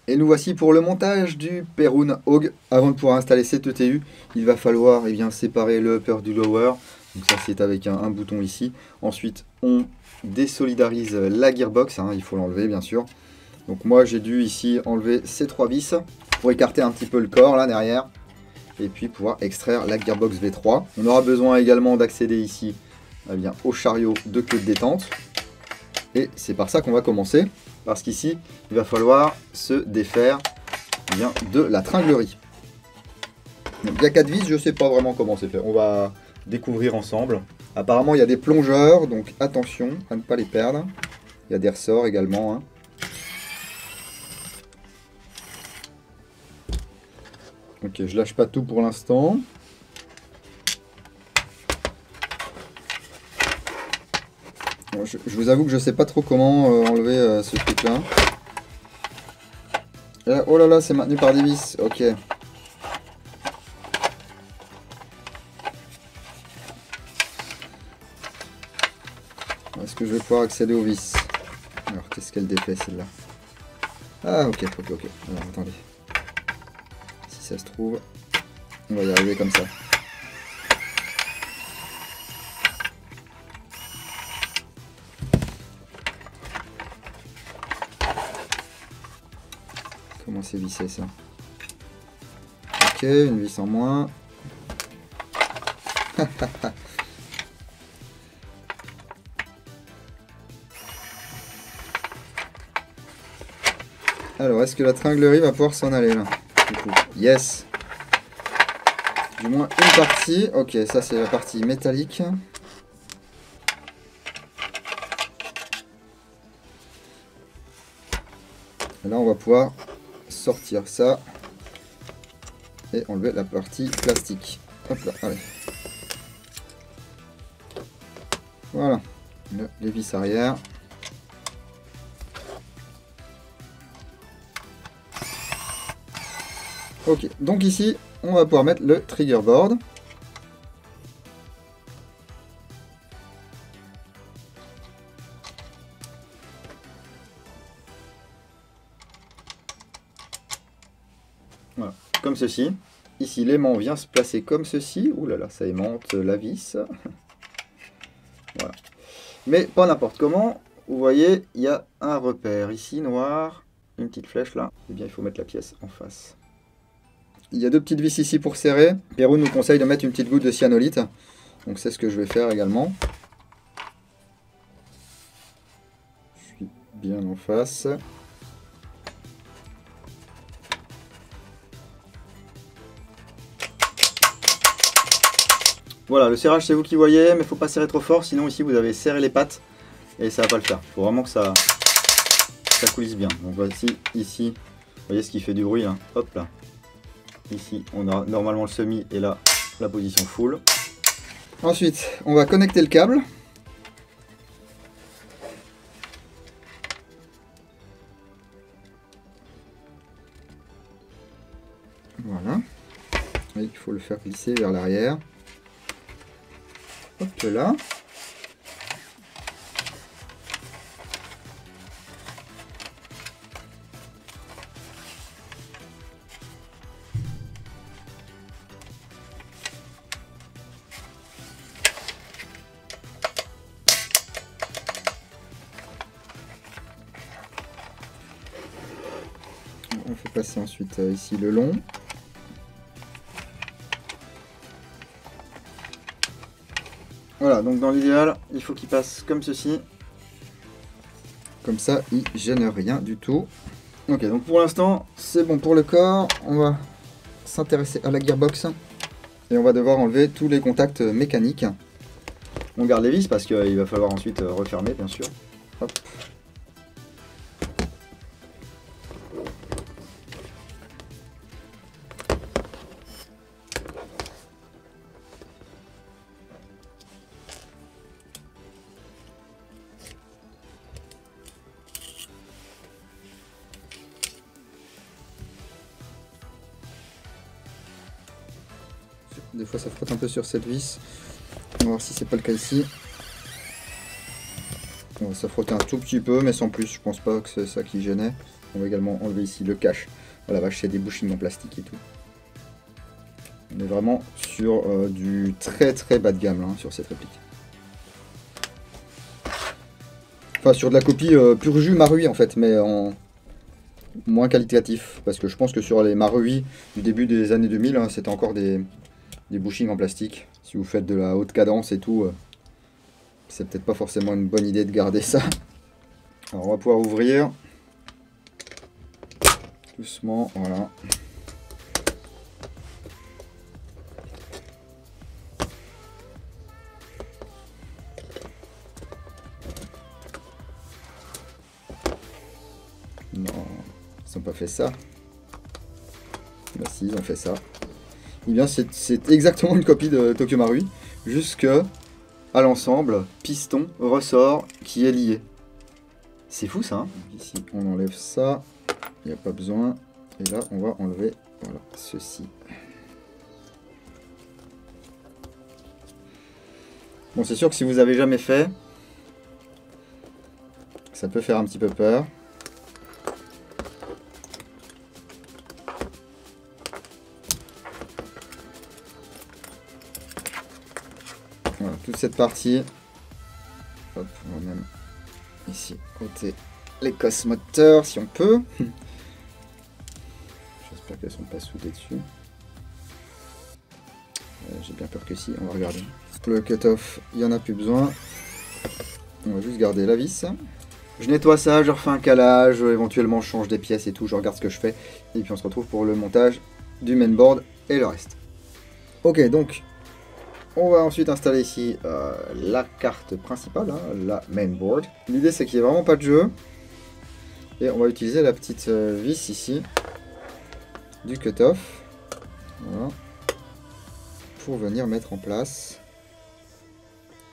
Et nous voici pour le montage du Perun Hog. Avant de pouvoir installer cette ETU, il va falloir séparer le upper du lower. Donc ça c'est avec un bouton ici. Ensuite on désolidarise la gearbox, il faut l'enlever bien sûr. Donc moi j'ai dû ici enlever ces 3 vis pour écarter un petit peu le corps là derrière. Et puis pouvoir extraire la gearbox V3. On aura besoin également d'accéder ici au chariot de queue de détente. Et c'est par ça qu'on va commencer. Parce qu'ici, il va falloir se défaire de la tringlerie. Donc, il y a 4 vis, je ne sais pas vraiment comment c'est fait. On va découvrir ensemble. Apparemment, il y a des plongeurs, donc attention à ne pas les perdre. Il y a des ressorts également. Ok, je lâche pas tout pour l'instant. Je vous avoue que je sais pas trop comment enlever ce truc là. Oh là là, c'est maintenu par des vis. Ok. Est-ce que je vais pouvoir accéder aux vis? Alors, qu'est-ce qu'elle défait celle-là? Ah, ok. Alors, attendez. Si ça se trouve, on va y arriver comme ça. Comment c'est vissé ça? Ok, une vis en moins. Alors, est-ce que la tringlerie va pouvoir s'en aller là? Du coup, yes! Du moins une partie. Ok, ça c'est la partie métallique. Et là, on va pouvoir sortir ça et enlever la partie plastique. Hop là, allez. Voilà, les vis arrière. Ok, donc ici, on va pouvoir mettre le trigger board. Voilà, comme ceci. Ici, l'aimant vient se placer comme ceci. Ouh là là, ça aimante la vis. Voilà. Mais pas n'importe comment. Vous voyez, il y a un repère ici, noir. Une petite flèche là. Eh bien, il faut mettre la pièce en face. Il y a 2 petites vis ici pour serrer. Perun nous conseille de mettre une petite goutte de cyanolite. Donc c'est ce que je vais faire également. Je suis bien en face. Voilà, le serrage c'est vous qui voyez, mais il ne faut pas serrer trop fort, sinon ici vous avez serré les pattes et ça va pas le faire. Il faut vraiment que ça coulisse bien. Donc voici ici, vous voyez ce qui fait du bruit, hop là. Ici on a normalement le semi et là la position full. Ensuite on va connecter le câble. Voilà. Et il faut le faire glisser vers l'arrière. Hop là. On fait passer ensuite ici le long. Voilà, donc dans l'idéal, il faut qu'il passe comme ceci. Comme ça, il gêne rien du tout. Ok, donc pour l'instant, c'est bon pour le corps. On va s'intéresser à la gearbox. Et on va devoir enlever tous les contacts mécaniques. On garde les vis parce qu'il va falloir ensuite refermer, bien sûr. Hop. Des fois ça frotte un peu sur cette vis. On va voir si c'est pas le cas ici. Bon, ça frottait un tout petit peu, mais sans plus. Je pense pas que c'est ça qui gênait. On va également enlever ici le cache. Oh la vache, c'est des bushings en plastique et tout. On est vraiment sur du très très bas de gamme là, sur cette réplique. Enfin sur de la copie pur jus Marui en fait, mais en moins qualitatif. Parce que je pense que sur les Marui du début des années 2000, hein, c'était encore des bushings en plastique. Si vous faites de la haute cadence et tout, c'est peut-être pas forcément une bonne idée de garder ça. Alors on va pouvoir ouvrir. Doucement, voilà. Non, ils n'ont pas fait ça. Bah si, ils ont fait ça. Eh bien, c'est exactement une copie de Tokyo Marui, jusque à l'ensemble, piston, ressort, qui est lié. C'est fou ça, hein. Ici, on enlève ça. Il n'y a pas besoin. Et là, on va enlever voilà, ceci. Bon, c'est sûr que si vous avez jamais fait, ça peut faire un petit peu peur. Voilà, toute cette partie. Hop, on va même ici ôter les cosses moteurs si on peut. J'espère qu'elles sont pas soudées dessus. J'ai bien peur que si, on va regarder. Le cut-off, il n'y en a plus besoin. On va juste garder la vis. Je nettoie ça, je refais un calage, éventuellement je change des pièces et tout, je regarde ce que je fais. Et puis on se retrouve pour le montage du mainboard et le reste. Ok, donc on va ensuite installer ici la carte principale, hein, la mainboard. L'idée c'est qu'il n'y ait vraiment pas de jeu. Et on va utiliser la petite vis ici du cut-off. Voilà. Pour venir mettre en place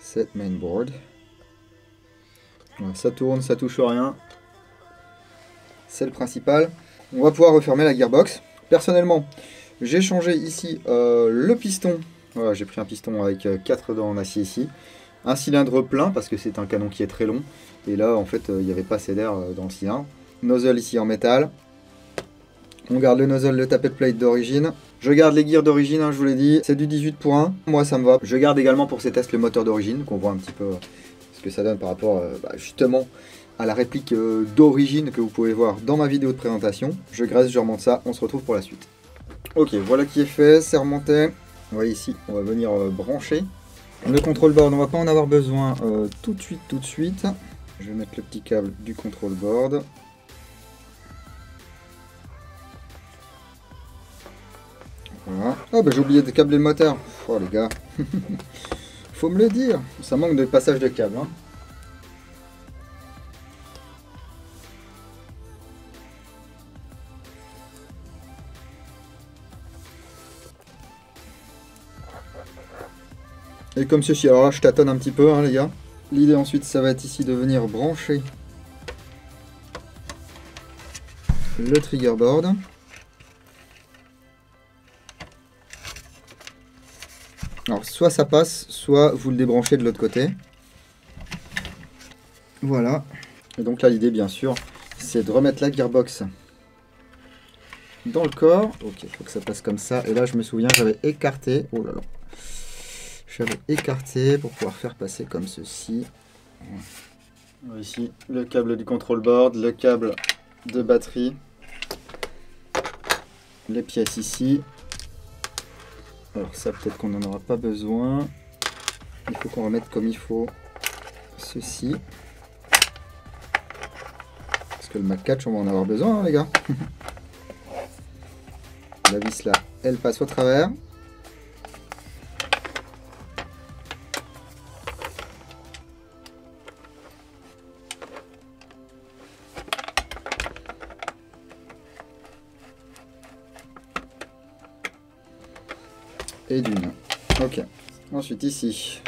cette mainboard. Voilà, ça tourne, ça touche rien. C'est le principal. On va pouvoir refermer la gearbox. Personnellement, j'ai changé ici le piston. Voilà, j'ai pris un piston avec 4 dents en acier ici. Un cylindre plein parce que c'est un canon qui est très long. Et là, en fait, il n'y avait pas assez d'air dans le cylindre. Nozzle ici en métal. On garde le nozzle de tappet plate d'origine. Je garde les gears d'origine, hein, je vous l'ai dit. C'est du 18 pour 1. Moi, ça me va. Je garde également pour ces tests le moteur d'origine, qu'on voit un petit peu ce que ça donne par rapport justement à la réplique d'origine que vous pouvez voir dans ma vidéo de présentation. Je graisse, je remonte ça. On se retrouve pour la suite. Ok, voilà qui est fait. C'est remonté. Vous voyez ici, on va venir brancher. Le control board, on va pas en avoir besoin tout de suite. Je vais mettre le petit câble du control board. Voilà. Ah bah j'ai oublié de câbler le moteur. Oh les gars. Faut me le dire. Ça manque de passage de câble. Hein. Et comme ceci. Alors là je tâtonne un petit peu hein, les gars. L'idée ensuite ça va être ici de venir brancher le trigger board. Alors soit ça passe, soit vous le débranchez de l'autre côté. Voilà. Et donc là l'idée bien sûr, c'est de remettre la gearbox dans le corps. Ok, il faut que ça passe comme ça. Et là je me souviens, j'avais écarté. Oh là là. J'avais écarté pour pouvoir faire passer comme ceci. Voilà. Ici le câble du control board, le câble de batterie. Les pièces ici. Alors ça peut-être qu'on n'en aura pas besoin. Il faut qu'on remette comme il faut ceci. Parce que le Mac Catch on va en avoir besoin hein, les gars. La vis là, elle passe au travers. Et d'une. Ok. Ensuite ici,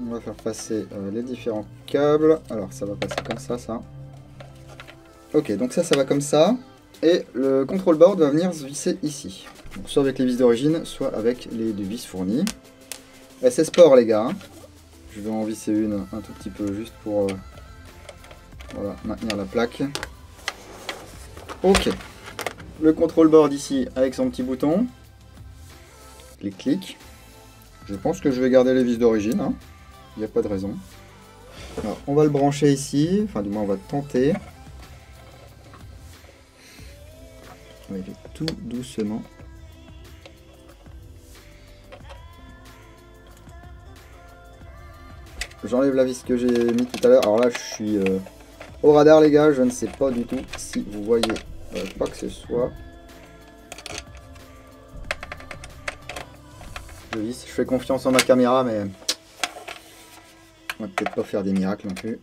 on va faire passer les différents câbles. Alors ça va passer comme ça. Ok, donc ça va comme ça. Et le control board va venir se visser ici. Donc, soit avec les vis d'origine, soit avec les deux vis fournies. C'est sport les gars. Hein. Je vais en visser une un tout petit peu juste pour Voilà, maintenir la plaque. Ok. Le control board ici avec son petit bouton. Clic, clic. Je pense que je vais garder les vis d'origine. Hein. Il n'y a pas de raison. Alors, on va le brancher ici. Enfin, du moins, on va tenter. On va y aller tout doucement. J'enlève la vis que j'ai mis tout à l'heure. Alors là, je suis au radar, les gars. Je ne sais pas du tout si vous voyez quoi que ce soit. Je vis. Je fais confiance en ma caméra, mais on va peut-être pas faire des miracles non plus.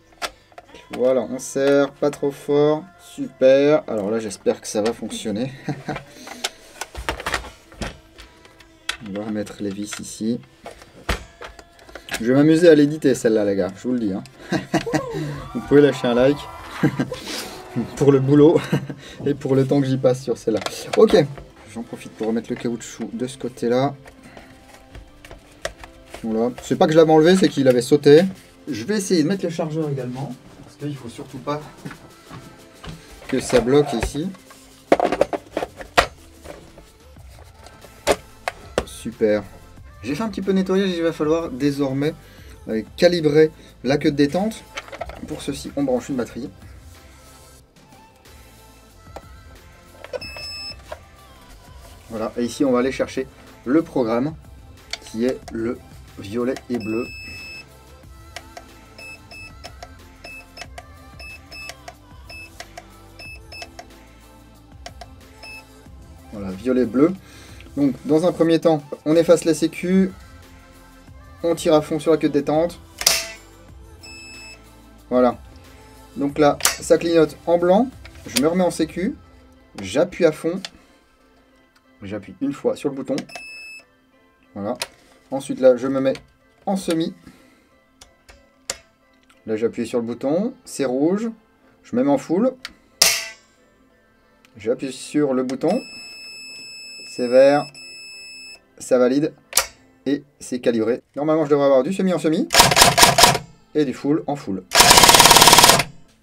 Voilà, on serre pas trop fort. Super. Alors là, j'espère que ça va fonctionner. On va remettre les vis ici. Je vais m'amuser à l'éditer celle-là, les gars, je vous le dis. Hein. Vous pouvez lâcher un like pour le boulot et pour le temps que j'y passe sur celle-là. Ok, j'en profite pour remettre le caoutchouc de ce côté-là. Voilà. C'est pas que je l'avais enlevé, c'est qu'il avait sauté. Je vais essayer de mettre le chargeur également, parce qu'il faut surtout pas que ça bloque ici. Super. J'ai fait un petit peu de nettoyage et il va falloir désormais calibrer la queue de détente. Pour ceci, on branche une batterie. Voilà, et ici on va aller chercher le programme qui est le violet et bleu. Voilà, violet bleu. Donc dans un premier temps, on efface la sécu, on tire à fond sur la queue de détente. Voilà. Donc là, ça clignote en blanc, je me remets en sécu, j'appuie à fond, j'appuie une fois sur le bouton. Voilà. Ensuite là, je me mets en semi. Là, j'appuie sur le bouton, c'est rouge, je me mets en full. J'appuie sur le bouton. C'est vert, ça valide et c'est calibré. Normalement, je devrais avoir du semi en semi et du full en full.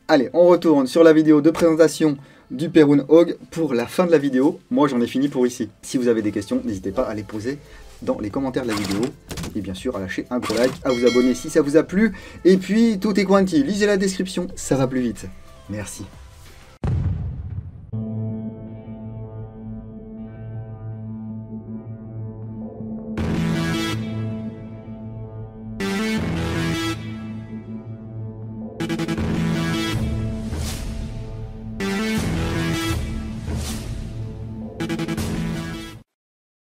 Allez, on retourne sur la vidéo de présentation du Perun Hog pour la fin de la vidéo. Moi, j'en ai fini pour ici. Si vous avez des questions, n'hésitez pas à les poser dans les commentaires de la vidéo. Et bien sûr, à lâcher un gros like, à vous abonner si ça vous a plu. Et puis, tout est quanti. Lisez la description, ça va plus vite. Merci.